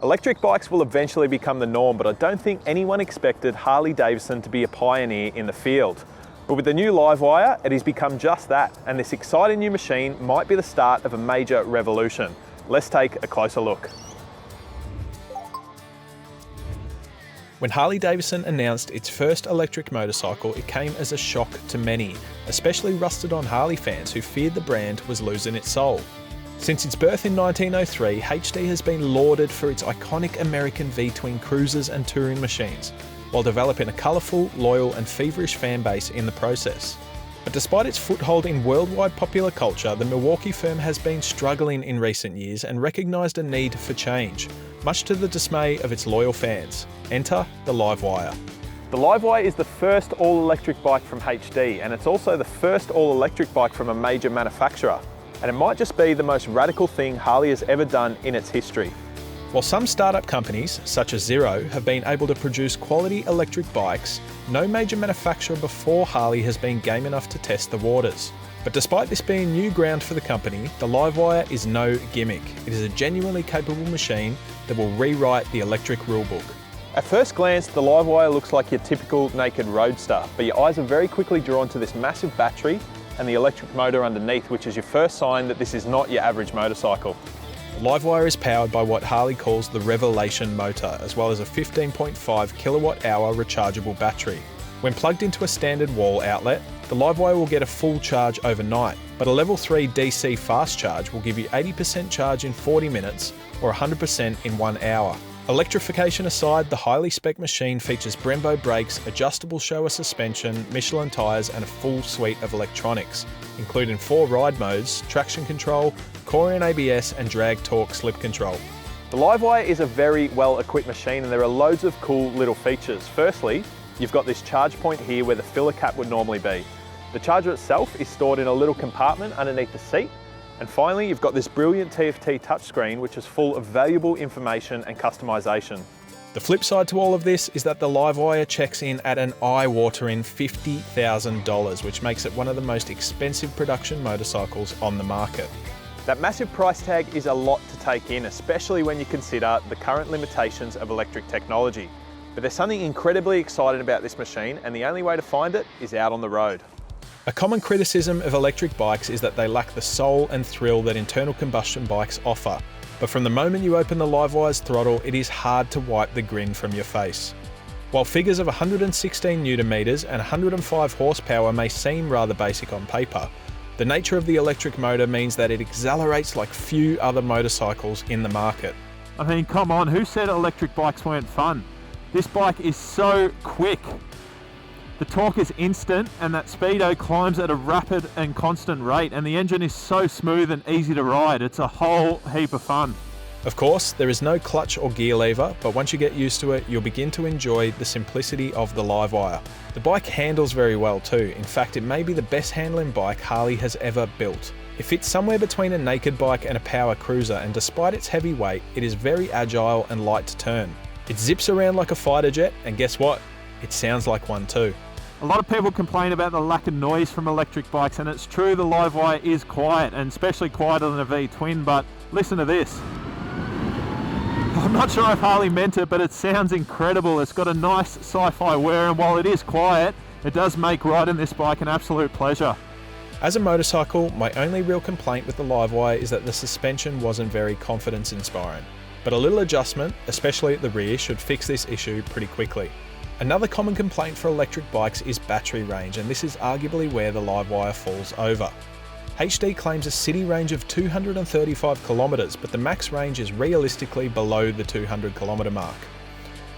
Electric bikes will eventually become the norm, but I don't think anyone expected Harley-Davidson to be a pioneer in the field. But with the new LiveWire, it has become just that, and this exciting new machine might be the start of a major revolution. Let's take a closer look. When Harley-Davidson announced its first electric motorcycle, it came as a shock to many, especially rusted-on Harley fans who feared the brand was losing its soul. Since its birth in 1903, HD has been lauded for its iconic American V-twin cruisers and touring machines, while developing a colourful, loyal and feverish fan base in the process. But despite its foothold in worldwide popular culture, the Milwaukee firm has been struggling in recent years and recognised a need for change, much to the dismay of its loyal fans. Enter the LiveWire. The LiveWire is the first all-electric bike from HD, and it's also the first all-electric bike from a major manufacturer. And it might just be the most radical thing Harley has ever done in its history. While some startup companies, such as Zero, have been able to produce quality electric bikes, no major manufacturer before Harley has been game enough to test the waters. But despite this being new ground for the company, the LiveWire is no gimmick. It is a genuinely capable machine that will rewrite the electric rulebook. At first glance, the LiveWire looks like your typical naked roadster, but your eyes are very quickly drawn to this massive battery and the electric motor underneath, which is your first sign that this is not your average motorcycle. The LiveWire is powered by what Harley calls the Revelation motor, as well as a 15.5 kilowatt-hour rechargeable battery. When plugged into a standard wall outlet, the LiveWire will get a full charge overnight, but a level 3 DC fast charge will give you 80% charge in 40 minutes or 100% in 1 hour. Electrification aside, the highly spec machine features Brembo brakes, adjustable Showa suspension, Michelin tyres and a full suite of electronics, including 4 ride modes, traction control, Corian ABS and drag torque slip control. The LiveWire is a very well equipped machine and there are loads of cool little features. Firstly, you've got this charge point here where the filler cap would normally be. The charger itself is stored in a little compartment underneath the seat. And finally, you've got this brilliant TFT touchscreen which is full of valuable information and customization. The flip side to all of this is that the LiveWire checks in at an eye-watering $50,000, which makes it one of the most expensive production motorcycles on the market. That massive price tag is a lot to take in, especially when you consider the current limitations of electric technology. But there's something incredibly exciting about this machine, and the only way to find it is out on the road. A common criticism of electric bikes is that they lack the soul and thrill that internal combustion bikes offer. But from the moment you open the LiveWire's throttle, it is hard to wipe the grin from your face. While figures of 116 Nm and 105 horsepower may seem rather basic on paper, the nature of the electric motor means that it accelerates like few other motorcycles in the market. I mean, come on, who said electric bikes weren't fun? This bike is so quick. The torque is instant and that speedo climbs at a rapid and constant rate, and the engine is so smooth and easy to ride. It's a whole heap of fun. Of course, there is no clutch or gear lever, but once you get used to it, you'll begin to enjoy the simplicity of the LiveWire. The bike handles very well too. In fact, it may be the best handling bike Harley has ever built. It fits somewhere between a naked bike and a power cruiser, and despite its heavy weight, it is very agile and light to turn. It zips around like a fighter jet, and guess what? It sounds like one too. A lot of people complain about the lack of noise from electric bikes, and it's true the LiveWire is quiet, and especially quieter than a V-twin, but listen to this. I'm not sure if Harley meant it, but it sounds incredible. It's got a nice sci-fi whir, and while it is quiet, it does make riding this bike an absolute pleasure. As a motorcycle, my only real complaint with the LiveWire is that the suspension wasn't very confidence-inspiring. But a little adjustment, especially at the rear, should fix this issue pretty quickly. Another common complaint for electric bikes is battery range, and this is arguably where the LiveWire falls over. HD claims a city range of 235 kilometers, but the max range is realistically below the 200 kilometer mark.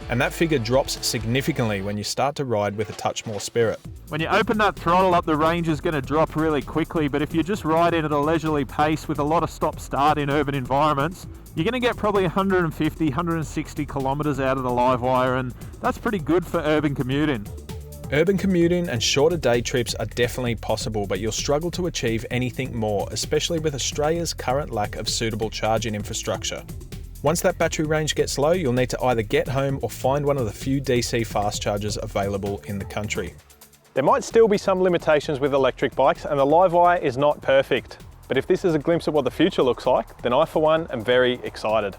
And that figure drops significantly when you start to ride with a touch more spirit. When you open that throttle up, the range is going to drop really quickly, but if you just ride in at a leisurely pace with a lot of stop-start in urban environments, you're going to get probably 150, 160 kilometers out of the LiveWire, and that's pretty good for urban commuting. Urban commuting and shorter day trips are definitely possible, but you'll struggle to achieve anything more, especially with Australia's current lack of suitable charging infrastructure. Once that battery range gets low, you'll need to either get home or find one of the few DC fast chargers available in the country. There might still be some limitations with electric bikes, and the LiveWire is not perfect. But if this is a glimpse at what the future looks like, then I for one am very excited.